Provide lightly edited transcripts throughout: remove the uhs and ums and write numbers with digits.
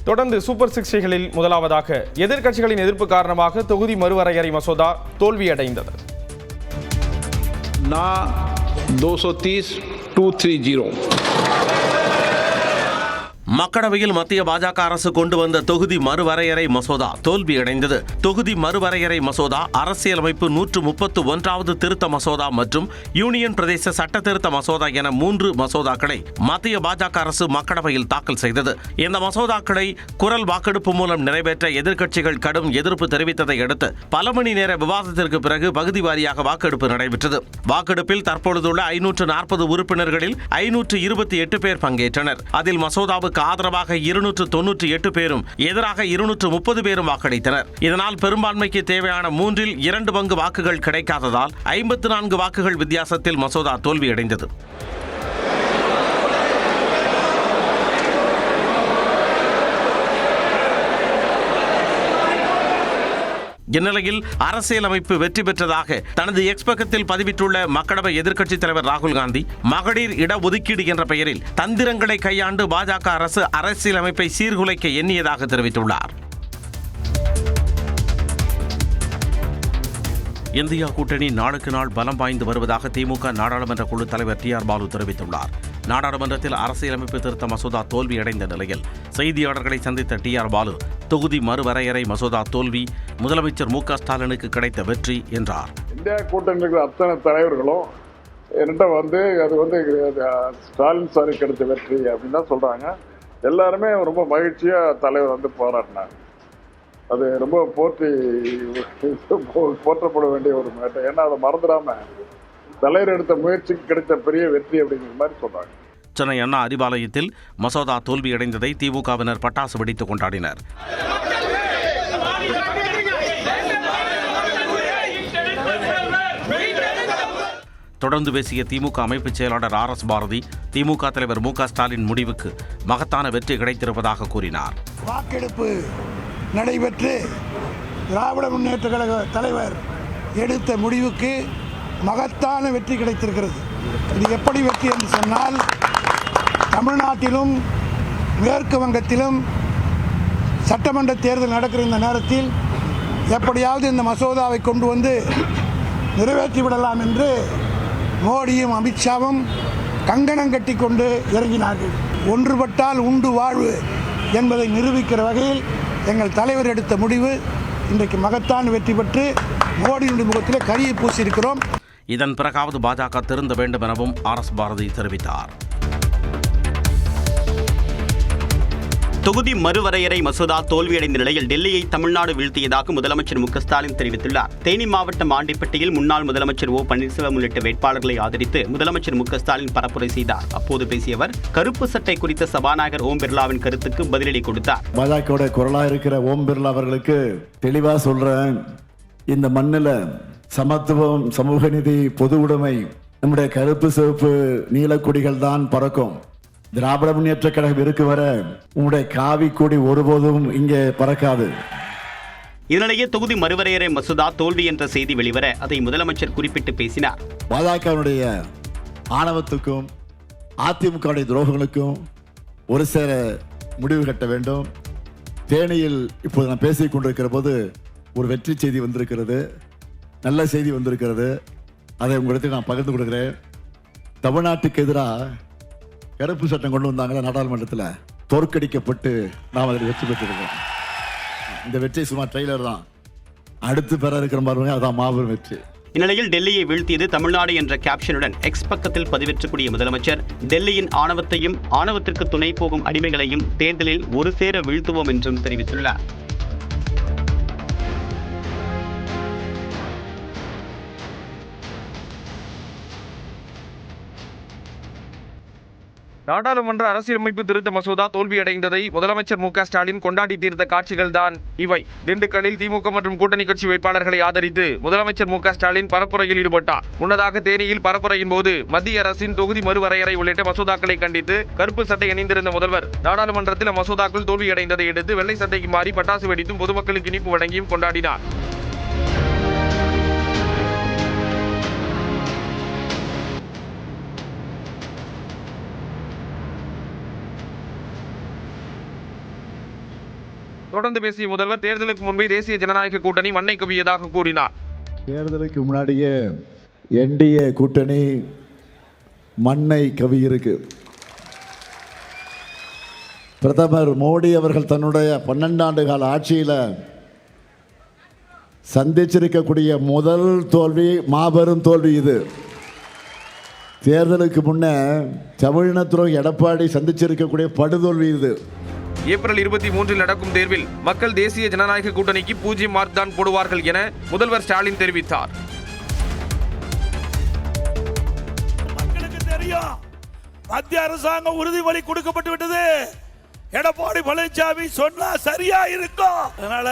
தொடர்ந்து சூப்பர் 60களில் முதலாவதாக எதிர்க்கட்சிகளின் எதிர்ப்பு காரணமாக தொகுதி மறுவரையறை மசோதா தோல்வியடைந்தது. 230-230 மக்களவையில் மத்திய பாஜக அரசு கொண்டு வந்த தொகுதி மறுவரையறை மசோதா தோல்வியடைந்தது. தொகுதி மறுவரையறை மசோதா, அரசியலமைப்பு 131வது திருத்த மசோதா மற்றும் யூனியன் பிரதேச சட்ட திருத்த மசோதா என 3 மசோதாக்களை மத்திய பாஜக அரசு மக்களவையில் தாக்கல் செய்தது. இந்த மசோதாக்களை குரல் வாக்கெடுப்பு மூலம் நிறைவேற்ற எதிர்க்கட்சிகள் கடும் எதிர்ப்பு தெரிவித்ததை அடுத்து பல மணி நேர விவாதத்திற்கு பிறகு பகுதி வாரியாக வாக்கெடுப்பு நடைபெற்றது. வாக்கெடுப்பில் தற்பொழுதுள்ள 540 உறுப்பினர்களில் 528 பேர் பங்கேற்றனர். அதில் மசோதாவுக்கு ஆதரவாக 298 பேரும் எதிராக 230 பேரும் வாக்களித்தனர். இதனால் பெரும்பான்மைக்கு தேவையான 3 2 பங்கு வாக்குகள் கிடைக்காததால் 54 வாக்குகள் வித்தியாசத்தில் மசோதா தோல்வியடைந்தது. இந்நிலையில் அரசியலமைப்பு வெற்றி பெற்றதாக தனது எக்ஸ் பக்கத்தில் பதிவிட்டுள்ள மக்களவை எதிர்க்கட்சித் தலைவர் ராகுல் காந்தி, மகளிர் இடஒதுக்கீடு என்ற பெயரில் தந்திரங்களை கையாண்டு பாஜக அரசு அரசியலமைப்பை சீர்குலைக்க எண்ணியதாக தெரிவித்துள்ளார். இந்தியா கூட்டணி நாளுக்கு நாள் பலம் வாய்ந்து வருவதாக திமுக நாடாளுமன்ற குழு தலைவர் டி.ஆர். பாலு தெரிவித்துள்ளார். நாடாளுமன்றத்தில் அரசியலமைப்பு திருத்த மசோதா தோல்வியடைந்த நிலையில் செய்தியாளர்களை சந்தித்த டி.ஆர். பாலு, தொகுதி மறுவரையறை மசோதா தோல்வி முதலமைச்சர் மு.க. ஸ்டாலினுக்கு கிடைத்த வெற்றி என்றார். இந்தியா கூட்டணியில் இருக்கிற அத்தனை தலைவர்களும் என்கிட்ட அது ஸ்டாலின் சாரி கிடைத்த வெற்றி அப்படின்னு தான் சொல்றாங்க. எல்லாருமே ரொம்ப மகிழ்ச்சியா தலைவர் போராடினாங்க. அது ரொம்ப போற்றப்பட வேண்டிய ஒரு மேட்டர். ஏன்னா அதை மறந்துடாம தலைவர் எடுத்த முயற்சிக்கு கிடைத்த பெரிய வெற்றி அப்படிங்கிற மாதிரி சொல்றாங்க. சென்னை அண்ணா அறிவாலயத்தில் மசோதா தோல்வியடைந்ததை திமுகவினர் பட்டாசு வெடித்து கொண்டாடினர். தொடர்ந்து பேசிய திமுக அமைப்பு செயலாளர் R.S. பாரதி, திமுக தலைவர் மு.க. ஸ்டாலின் முடிவுக்கு மகத்தான வெற்றி கிடைத்திருப்பதாக கூறினார். வாக்கெடுப்பு நடைபெற்று திராவிட முன்னேற்ற கழக தலைவர் எடுத்த முடிவுக்கு மகத்தான வெற்றி கிடைத்திருக்கிறது. இது எப்படி வெற்றி என்று சொன்னால், தமிழ்நாட்டிலும் மேற்கு வங்கத்திலும் சட்டமன்ற தேர்தல் நடக்கிற இந்த நேரத்தில் எப்படியாவது இந்த மசோதாவை கொண்டு வந்து நிறைவேற்றிவிடலாம் என்று மோடியும் அமித்ஷாவும் கங்கணம் கட்டி கொண்டு இறங்கினார்கள். ஒன்றுபட்டால் உண்டு வாழ்வு என்பதை நிரூபிக்கிற வகையில் எங்கள் தலைவர் எடுத்த முடிவு இன்றைக்கு மகத்தான வெற்றி பெற்று மோடியுடைய முகத்தில் கரியை பூசியிருக்கிறோம். இதன் பிறகாவது பாஜக திருந்த வேண்டும் எனவும் R.S. பாரதி தெரிவித்தார். தொகுதி மறுவரையறை மசோதா தோல்வியடைந்த நிலையில் டெல்லியை தமிழ்நாடு வீழ்த்தியதாக முதலமைச்சர் மு.க. ஸ்டாலின் தெரிவித்துள்ளார். தேனி மாவட்டம் ஆண்டிப்பட்டியில் முன்னாள் முதலமைச்சர் ஓ. பன்னீர்செல்வம் உள்ளிட்ட வேட்பாளர்களை ஆதரித்து முதலமைச்சர் மு.க. ஸ்டாலின் பரப்புரை செய்தார். அப்போது பேசிய அவர், கருப்பு சட்டை குறித்த சபாநாயகர் ஓம் பிர்லாவின் கருத்துக்கு பதிலடி கொடுத்தார். பாஜக குரலா இருக்கிற ஓம் பிர்லா அவர்களுக்கு தெளிவா சொல்றேன், இந்த மண்ணில் சமத்துவம், சமூக நீதி, பொது உடைமை, நம்முடைய கருப்பு சிவப்பு நீலக்கொடிகள் தான் பறக்கும். திராவிட முன்னேற்ற கழகம் இருக்கு வர உங்களுடைய காவி கொடி ஒருபோதும் இங்கே பறக்காது. இதனிடையே தொகுதி மறுவரையறை மசோதா தோல்வி என்ற செய்தி வெளிவர அதை முதலமைச்சர் குறிப்பிட்டு பேசினார். பாஜகவுடைய ஆணவத்துக்கும் அதிமுகவுடைய துரோகங்களுக்கும் ஒரு சேர முடிவு கட்ட வேண்டும். தேனியில் இப்போது நான் பேசிக் கொண்டிருக்கிற போது ஒரு வெற்றி செய்தி வந்திருக்கிறது, நல்ல செய்தி வந்திருக்கிறது. அதை உங்களிடத்தில் நான் பகிர்ந்து கொடுக்கிறேன். தமிழ்நாட்டுக்கு எதிராக கருப்பு சட்டம் கொண்டு வந்தாங்களா நாடாளுமன்றத்தில், தோற்கடிக்கப்பட்டு நாம் அதில் வெற்றி பெற்றிருக்கோம். இந்த வெற்றி சும்மா ட்ரெய்லர் தான், அடுத்து பெற இருக்கிற மாதிரி அதான் மாபெரும் வெற்றி. இந்நிலையில் டெல்லியை வீழ்த்தியது தமிழ்நாடு என்ற கேப்ஷனுடன் எக்ஸ் பக்கத்தில் பதிவேற்றக்கூடிய முதலமைச்சர், டெல்லியின் ஆணவத்தையும் ஆணவத்திற்கு துணை போகும் அடிமைகளையும் தேர்தலில் ஒரு சேர வீழ்த்துவோம் என்றும் தெரிவித்துள்ளார். நாடாளுமன்ற அரசியலமைப்பு திருத்த மசோதா தோல்வியடைந்ததை முதலமைச்சர் மு.க. ஸ்டாலின் கொண்டாடி தீர்த்த காட்சிகள் தான் இவை. திண்டுக்கல்லில் திமுக மற்றும் கூட்டணி கட்சி வேட்பாளர்களை ஆதரித்து முதலமைச்சர் மு.க. ஸ்டாலின் பரப்புரையில் ஈடுபட்டார். முன்னதாக தேனியில் பரப்புரையின் போது மத்திய அரசின் தொகுதி மறுவரையறை உள்ளிட்ட மசோதாக்களை கண்டித்து கருப்பு சட்டை அணிந்திருந்த முதல்வர் நாடாளுமன்றத்தில் மசோதாக்கள் தோல்வியடைந்ததை அடுத்து வெள்ளை சட்டைக்கு மாறி பட்டாசு வெடித்தும் பொதுமக்களுக்கு இனிப்பு வழங்கியும் கொண்டாடினார். தொடர்ந்து பேசிய முதல்வர் தேர்தலுக்கு முன்பே தேசிய ஜனநாயக கூட்டணி மண்ணை கவியதாக கூறினார். தேர்தலுக்கு முன்னாடியே என்டிஏ கூட்டணி மண்ணை கவியிருக்கு. பிரதமர் மோடி அவர்கள் தன்னுடைய 12 ஆண்டு கால ஆட்சியில் சந்திச்சிருக்கக்கூடிய முதல் தோல்வி, மாபெரும் தோல்வி இது. தேர்தலுக்கு முன்னே தமிழினத்துறை எடப்பாடி சந்திச்சிருக்கக்கூடிய படுதோல்வி இது. ஏப்ரல் 23 நடக்கும் தேர்வில் மக்கள் தேசிய ஜனநாயக கூட்டணிக்கு 0 மார்க் தான் போடுவார்கள் என முதல்வர் ஸ்டாலின் தெரிவித்தார். மக்களுக்கு தெரியும், மத்திய அரசாங்கம் உறுதிமொழி கொடுக்கப்பட்டு விட்டது. எடப்பாடி பழனிசாமி சொன்னா சரியா இருக்கும். அதனால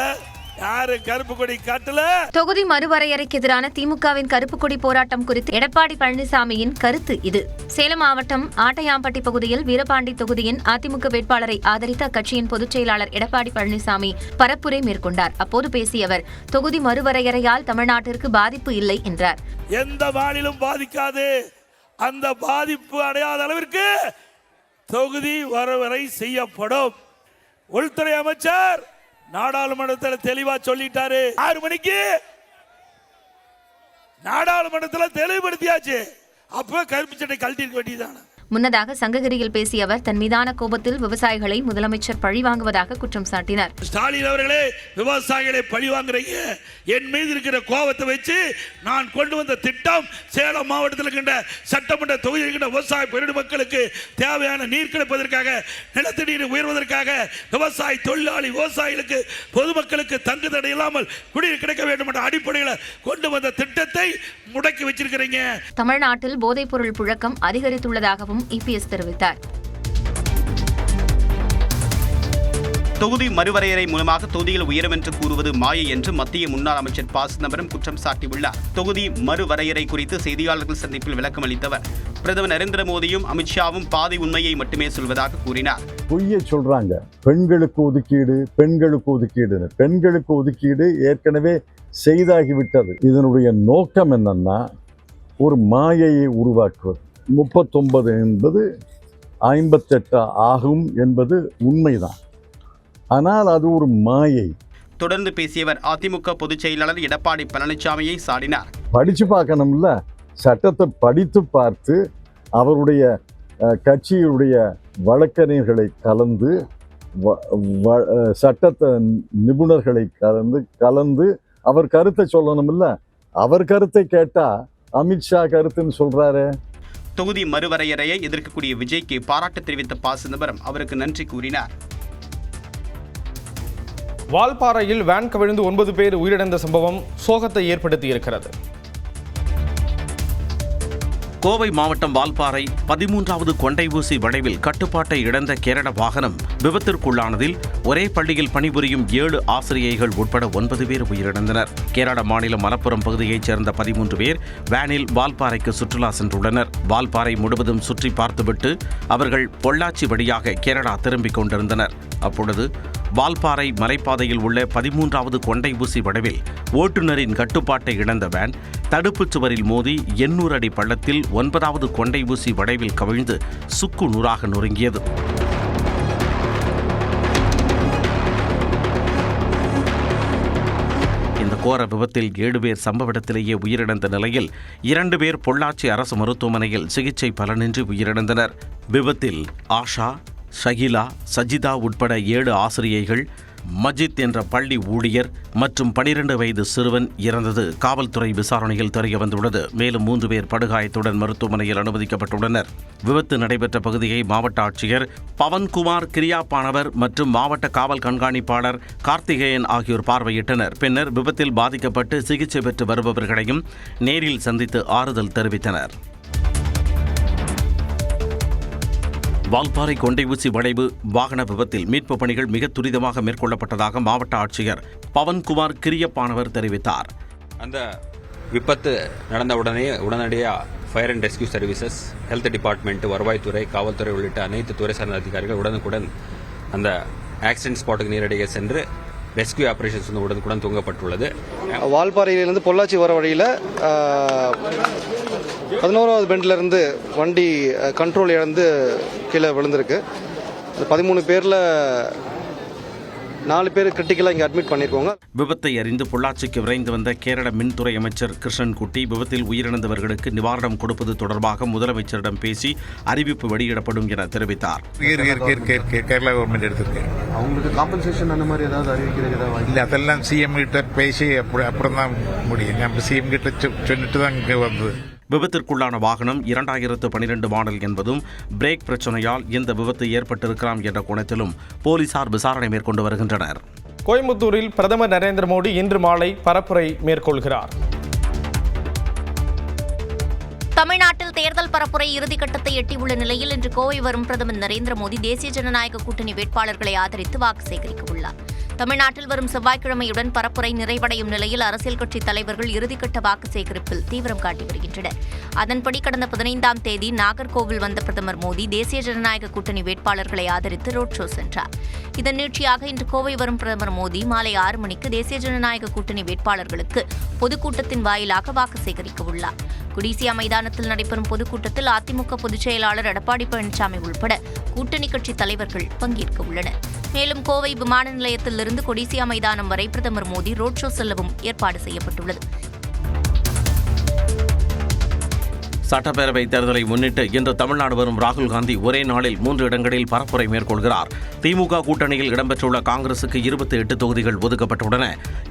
யாரு கருப்பு கொடி காட்டல. தொகுதி மறுவரையறைக்கு எதிரான திமுகவின் கருப்பு கொடி போராட்டம் குறித்து எடப்பாடி பழனிசாமியின் கருத்து இது. சேலம் மாவட்டம் ஆட்டையாம்பட்டி பகுதியில் வீரபாண்டி தொகுதியின் அதிமுக வேட்பாளரை ஆதரித்து அக்கட்சியின் பொதுச் செயலாளர் எடப்பாடி பழனிசாமி பரப்புரை மேற்கொண்டார். அப்போது பேசிய அவர், தொகுதி மறுவரையறையால் தமிழ்நாட்டிற்கு பாதிப்பு இல்லை என்றார். எந்த மாநிலம் பாதிக்காது, அந்த பாதிப்பு அடையாத அளவிற்கு தொகுதி வரையறை செய்யப்படும். உள்துறை அமைச்சர் நாடாளுமன்றத்தில் தெளிவா சொல்லிட்டாரு. 6 மணிக்கு நாடாளுமன்றத்தில் தெளிவுபடுத்தியாச்சு. அப்ப கருப்பு சட்டை கழட்டிருக்க வேண்டியதான. முன்னதாக சங்ககிரியில் பேசிய அவர், தன் மீதான கோபத்தில் விவசாயிகளை முதலமைச்சர் பழிவாங்குவதாக குற்றம் சாட்டினார். ஸ்டாலின் அவர்களே, விவசாயிகளை பழிவாங்குறீங்க. என் மீது இருக்கிற கோபத்தை வச்சு நான் கொண்டு வந்த திட்டம் சேலம் மாவட்டத்தில் இருக்கின்ற சட்டமன்ற தொகுதியில் இருக்கின்ற விவசாய பெருமக்களுக்கு தேவையான நீர் கிடைப்பதற்காக, நிலத்தடி நீர் உயர்வதற்காக, விவசாய தொழிலாளி விவசாயிகளுக்கு பொதுமக்களுக்கு தங்கு தடை இல்லாமல் குடிநீர் கிடைக்க வேண்டும் என்ற அடிப்படையில் கொண்டு வந்த திட்டத்தை முடக்கி வச்சிருக்கிறீங்க. தமிழ்நாட்டில் போதைப் பொருள் புழக்கம் அதிகரித்துள்ளதாகவும் இபிஎஸ் தெரிவித்தார். தொகுதி மறுவரையறை மூலமாக தொகுதிகள் உயரும் என்று கூறுவது மாயை என்று மத்திய முன்னாள் அமைச்சர் ப. சிதம்பரம் குற்றம் சாட்டியுள்ளார். தொகுதி மறுவரையறை குறித்து செய்தியாளர்கள் சந்திப்பில் விளக்கம் அளித்தவர், பிரதமர் நரேந்திர மோடியும் அமித்ஷாவும் பாதி உண்மையை மட்டுமே சொல்வதாக கூறினார். பொய்யை சொல்றாங்க. பெண்களுக்கு ஒதுக்கீடு, பெண்களுக்கு ஒதுக்கீடு. பெண்களுக்கு ஒதுக்கீடு ஏற்கனவே செய்தாகிவிட்டது. இதனுடைய நோக்கம் என்னன்னா, ஒரு மாயையை உருவாக்குவது. 39 என்பது 58 ஆகும் என்பது உண்மைதான். ஆனால் அது ஒரு மாயை. தொடர்ந்து பேசியவர் அதிமுக பொதுச் செயலாளர் எடப்பாடி பழனிசாமியை சாடினார். படிச்சு பார்க்கணும்ல, சட்டத்தை படித்து பார்த்து அவருடைய கட்சியுடைய வழக்கறிஞர்களை கலந்து, சட்டத்தை நிபுணர்களை கலந்து அவர் கருத்தை சொல்லணும்ல. அவர் கருத்தை கேட்டா அமித்ஷா கருத்துன்னு சொல்றாரு. தொகுதி மறுவரையறையை எதிர்க்கக்கூடிய விஜய்க்கு பாராட்டு தெரிவித்த ப. சிதம்பரம் அவருக்கு நன்றி கூறினார். வால்பாறையில் வேன் கவிழ்ந்து 9 பேர் உயிரிழந்த சம்பவம் சோகத்தை ஏற்படுத்தியிருக்கிறது. கோவை மாவட்டம் வால்பாறை 13வது கொண்டை ஊசி வளைவில் கட்டுப்பாட்டை இழந்த கேரள வாகனம் விபத்திற்குள்ளானதில் ஒரே பள்ளியில் பணிபுரியும் 7 ஆசிரியைகள் உட்பட 9 பேர் உயிரிழந்தனர். கேரள மாநிலம் மலப்புரம் பகுதியைச் சேர்ந்த 13 பேர் வேனில் வால்பாறைக்கு சுற்றுலா சென்றுள்ளனர். வால்பாறை முழுவதும் சுற்றி பார்த்துவிட்டு அவர்கள் பொள்ளாச்சி வழியாக கேரளா திரும்பிக் கொண்டிருந்தனர். அப்பொழுது வால்பாறை மலைப்பாதையில் உள்ள 13வது கொண்டை ஊசி வளைவில் ஓட்டுநரின் கட்டுப்பாட்டை இழந்த வேன் தடுப்புச் சுவரில் மோதி 800 அடி பள்ளத்தில் 9வது கொண்டை ஊசி வளைவில் கவிழ்ந்து சுக்கு நூறாக நொறுங்கியது. இந்த கோர விபத்தில் 7 பேர் சம்பவ இடத்திலேயே உயிரிழந்த நிலையில் 2 பேர் பொள்ளாச்சி அரசு மருத்துவமனையில் சிகிச்சை பலனின்றி உயிரிழந்தனர். விபத்தில் ஆஷா, ஷகிலா, சஜிதா உட்பட 7 ஆசிரியைகள், மஜித் என்ற பள்ளி ஊழியர் மற்றும் 12 வயது சிறுவன் இறந்தது காவல்துறை விசாரணையில் தெரிய வந்துள்ளது. மேலும் 3 பேர் படுகாயத்துடன் மருத்துவமனையில் அனுமதிக்கப்பட்டுள்ளனர். விபத்து நடைபெற்ற பகுதியை மாவட்ட ஆட்சியர் பவன்குமார் கிரியாப்பானவர் மற்றும் மாவட்ட காவல் கண்காணிப்பாளர் கார்த்திகேயன் ஆகியோர் பார்வையிட்டனர். பின்னர் விபத்தில் பாதிக்கப்பட்டு சிகிச்சை பெற்று வருபவர்களையும் நேரில் சந்தித்து ஆறுதல் தெரிவித்தனர். வால்பாறை கொண்டை ஊசி வளைவு வாகன விபத்தில் மீட்பு பணிகள் மிக துரிதமாக மேற்கொள்ளப்பட்டதாக மாவட்ட ஆட்சியர் பவன்குமார் கிரியப்பானவர் தெரிவித்தார். அந்த விபத்து நடந்த உடனடியாக fire and rescue services, health department, வருவாய்த்துறை, காவல்துறை உள்ளிட்ட அனைத்து துறை சார்ந்த அதிகாரிகள் உடனுக்குடன் அந்த ஆக்சிடென்ட் ஸ்பாட்டுக்கு நேரடியாக சென்று ரெஸ்கியூ ஆபரேஷன்ஸ் வந்து உடனுக்குடன் துவங்கப்பட்டுள்ளது. வால்பாறையிலிருந்து பொள்ளாச்சி வர வழியில் 11வது பெண்டிலிருந்து வண்டி கண்ட்ரோல் இழந்து கீழே விழுந்திருக்கு. 13 பேரில் 4 பேர் கிரிட்டிக்கலாக இங்கே அட்மிட் பண்ணியிருக்கோங்க. விபத்தை அறிந்து பொள்ளாச்சிக்கு விரைந்து வந்த கேரள மின்துறை அமைச்சர் கிருஷ்ணன்குட்டி விபத்தில் உயிரிழந்தவர்களுக்கு நிவாரணம் கொடுப்பது தொடர்பாக முதலமைச்சரிடம் பேசி அறிவிப்பு வெளியிடப்படும் என தெரிவித்தார். கேரளா கவர்மெண்ட் எடுத்திருக்கேன். அவங்களுக்கு காம்பன்சேஷன் அந்த மாதிரி ஏதாவது அறிவிக்கிறது ஏதாவது இல்லை, அதெல்லாம் சிஎம் கிட்ட பேசி அப்புறம் தான் முடியும். நம்ம சிஎம் கிட்ட சொல்லிட்டு தான் இங்கே வந்தது. விபத்திற்குள்ளான வாகனம் 2012 மாடல் என்பதும் பிரேக் பிரச்சனையால் இந்த விபத்து ஏற்பட்டிருக்கலாம் என்ற கோணத்திலும் போலீசார் விசாரணை மேற்கொண்டு வருகின்றனர். கோயம்புத்தூரில் பிரதமர் நரேந்திர மோடி இன்று மாலை பரப்புரை மேற்கொள்கிறார். தமிழ்நாட்டில் தேர்தல் பரப்புரை இறுதிக்கட்டத்தை எட்டியுள்ள நிலையில் இன்று கோவை வரும் பிரதமர் நரேந்திர மோடி தேசிய ஜனநாயக கூட்டணி வேட்பாளர்களை ஆதரித்து வாக்கு சேகரிக்க உள்ளார். தமிழ்நாட்டில் வரும் செவ்வாய்க்கிழமையுடன் பரப்புரை நிறைவடையும் நிலையில் அரசியல் கட்சி தலைவர்கள் இறுதிக்கட்ட வாக்கு சேகரிப்பில் தீவிரம் காட்டி வருகின்றனர். அதன்படி கடந்த 15ஆம் தேதி நாகர்கோவில் வந்த பிரதமர் மோடி தேசிய ஜனநாயக கூட்டணி வேட்பாளர்களை ஆதரித்து ரோட் ஷோ சென்றார். இதன் நீட்சியாக இன்று கோவை வரும் பிரதமர் மோடி மாலை 6 மணிக்கு தேசிய ஜனநாயக கூட்டணி வேட்பாளர்களுக்கு பொதுக்கூட்டத்தின் வாயிலாக வாக்கு சேகரிக்க உள்ளார். குடிசியா மைதானத்தில் நடைபெறும் பொதுக்கூட்டத்தில் அதிமுக பொதுச் செயலாளர் எடப்பாடி பழனிசாமி உள்பட கூட்டணி கட்சி தலைவர்கள் பங்கேற்க உள்ளனர். மேலும் கோவை விமான நிலையத்திலிருந்து கொடிசியா மைதானம் வரை பிரதமர் மோடி ரோட் ஷோ செல்லவும் ஏற்பாடு செய்யப்பட்டுள்ளது. சட்டப்பேரவை தேர்தலை முன்னிட்டு இன்று தமிழ்நாடு வரும் ராகுல் காந்தி ஒரே நாளில் 3 இடங்களில் பரப்புரை மேற்கொள்கிறார். திமுக கூட்டணியில் இடம்பெற்றுள்ள காங்கிரசுக்கு 28 தொகுதிகள் ஒதுக்கப்பட்டுள்ளன.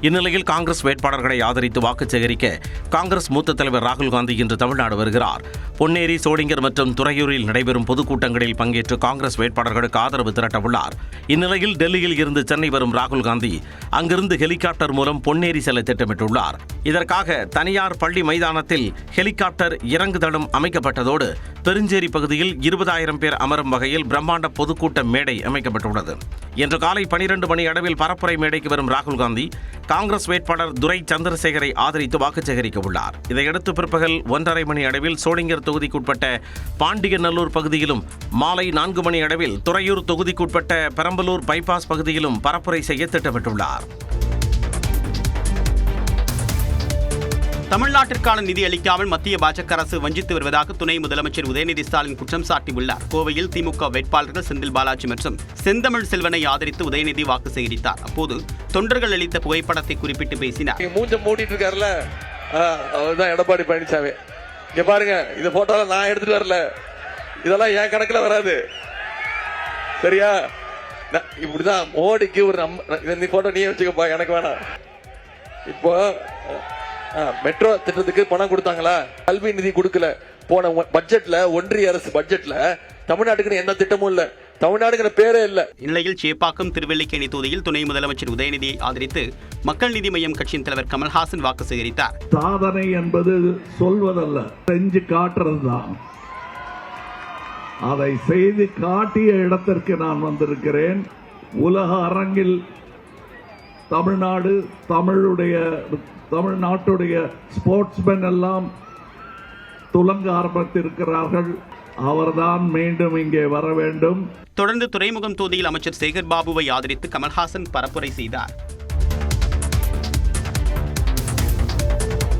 இந்நிலையில் காங்கிரஸ் வேட்பாளர்களை ஆதரித்து வாக்கு சேகரிக்க காங்கிரஸ் மூத்த தலைவர் ராகுல் காந்தி இன்று தமிழ்நாடு வருகிறார். பொன்னேரி, சோளிங்கர் மற்றும் துறையூரில் நடைபெறும் பொதுக்கூட்டங்களில் பங்கேற்று காங்கிரஸ் வேட்பாளர்களுக்கு ஆதரவு திரட்ட உள்ளார். இந்நிலையில் டெல்லியில் இருந்து சென்னை வரும் ராகுல் காந்தி அங்கிருந்து ஹெலிகாப்டர் மூலம் பொன்னேரி செல்ல திட்டமிட்டுள்ளார். இதற்காக தனியார் பள்ளி மைதானத்தில் ஹெலிகாப்டர் இறங்குதளம் அமைக்கப்பட்டதோடு பெருஞ்சேரி பகுதியில் 20,000 பேர் அமரும் வகையில் பிரம்மாண்ட பொதுக்கூட்ட மேடை அமைக்கப்பட்டுள்ளது. இன்று காலை 12 மணி அளவில் பரப்புரை மேடைக்கு வரும் ராகுல் காந்தி காங்கிரஸ் வேட்பாளர் துரை சந்திரசேகரை ஆதரித்து வாக்கு சேகரிக்க உள்ளார். இதையடுத்து பிற்பகல் 1:30 மணி அளவில் சோளிங்கர் தொகுதிக்குட்பட்ட பாண்டியநல்லூர் பகுதியிலும் மாலை 4 மணி அளவில் துறையூர் தொகுதிக்குட்பட்ட பெரம்பலூர் பைபாஸ் பகுதியிலும் பரப்புரை செய்ய திட்டமிட்டுள்ளார். தமிழ்நாட்டிற்கான நிதி அளிக்காமல் மத்திய பாஜக அரசு வஞ்சித்து வருவதாக துணை முதலமைச்சர் உதயநிதி ஸ்டாலின் குற்றம் சாட்டியுள்ளார். கோவையில் திமுக வேட்பாளர்கள் செந்தில் பாலாஜி மற்றும் செந்தமிழ் செல்வனை ஆதரித்து உதயநிதி வாக்கு சேகரித்தார். அப்போது தொண்டர்கள் அளித்த புகைப்படத்தை குறிப்பிட்டு பேசினார். மூஞ்ச மூடிட்டு இருக்காருல, அவர்தான் எடப்பாடி பழனிசாமி. இங்க பாருங்க, இந்த போட்டோல நான் எடுத்துட்டு வரல, இதெல்லாம் என் கணக்குல வராது, சரியா? இப்படிதான் மோடிக்கு ஒரு இந்த போட்டோ நீயே வச்சுக்கப்பா, எனக்கு வேணாம். இப்போ மெட்ரோ திட்டத்துக்கு பணம் கொடுத்தாங்களா? கல்வி நிதி கொடுக்கல. போன பட்ஜெட்ல, ஒன்றிய அரசு பட்ஜெட்ல தமிழ்நாட்டுக்கு எந்த திட்டமும் இல்ல, தமிழ்நாடுங்கிற பேரே இல்ல. இந்நிலையில் சேப்பாக்கம் திருவல்லிக்கேணி தொகுதியில் துணை முதலமைச்சர் உதயநிதியை ஆதரித்து மக்கள் நீதி மய்யம் கட்சியின் தலைவர் கமல்ஹாசன் வாக்கு சேகரித்தார். சாதனை என்பது சொல்வதல்ல, செஞ்சு காட்டுறதுதான். அதை செய்து காட்டிய இடத்திற்கு நான் வந்திருக்கிறேன். உலக அரங்கில் தமிழ்நாட்டுடைய ஸ்போர்ட்ஸ்மென் எல்லாம் துலங்க ஆரம்பித்திருக்கிறார்கள். அவர்தான் மீண்டும் இங்கே வர வேண்டும். தொடர்ந்து துறைமுகம் தொகுதியில் அமைச்சர் சேகர் பாபுவை ஆதரித்து கமல்ஹாசன் பரப்புரை செய்தார்.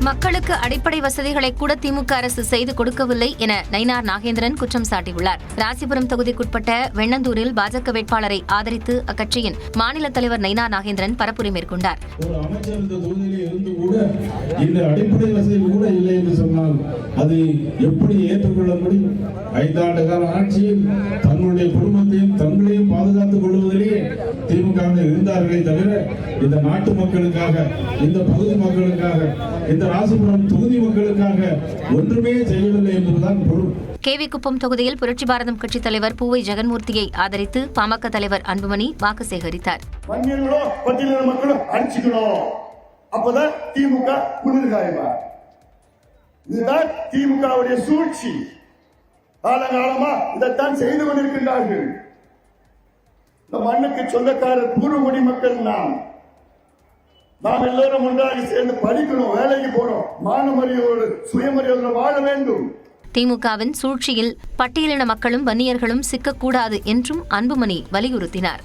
மக்களுக்கு அடிப்படை வசதிகளை கூட திமுக அரசு செய்து கொடுக்கவில்லை என நயினார் நாகேந்திரன் குற்றம் சாட்டியுள்ளார். ராசிபுரம் தொகுதிக்குட்பட்ட வெண்ணந்தூரில் பாஜக வேட்பாளரை ஆதரித்து அக்கட்சியின் மாநில தலைவர் நயினார் நாகேந்திரன் பரப்புரை மேற்கொண்டார். ஒரு அமைச்சர் இந்த தொகுதியிலே இருந்து கூட இந்த அடிப்படை வசதி கூட இல்லை என்று சொன்னால் அதை எப்படி ஏற்றுக்கொள்ள முடியும்? 5 ஆண்டு கால ஆட்சியில் தன்னுடைய குடும்பத்தையும் தங்களையும் பாதுகாத்துக் கொள்வதிலேயே திமுக இருந்தார்களே தவிர இந்த நாட்டு மக்களுக்காக, இந்த பகுதி மக்களுக்காக, இந்த ராசிபுரம் தொகுதி மக்களுக்காக ஒன்றுமே செய்யவில்லை என்பதுதான் பொருள். கேவி குப்பம் தொகுதியில் புரட்சி பாரதம் கட்சி தலைவர் பூவை ஜெகன்மூர்த்தியை ஆதரித்து பாமக தலைவர் அன்புமணி வாக்கு சேகரித்தார். அப்பதான் திமுக குளிர்காயமா? இதுதான் திமுகவுடைய சூழ்ச்சி. காலகாலமா இதைத்தான் செய்து கொண்டிருக்கின்றார்கள். இந்த மண்ணுக்கு சொந்தக்காரர் பூர்வகுடி மக்கள் நாம் எல்லோரும் ஒன்றாக சேர்ந்து படிக்கணும், வேலைக்கு போறோம், மானமரியோடு சுயமரியோடு வாழ வேண்டும். திமுகவின் சூழ்ச்சியில் பட்டியலின மக்களும் வன்னியர்களும் சிக்கக்கூடாது என்றும் அன்புமணி வலியுறுத்தினார்.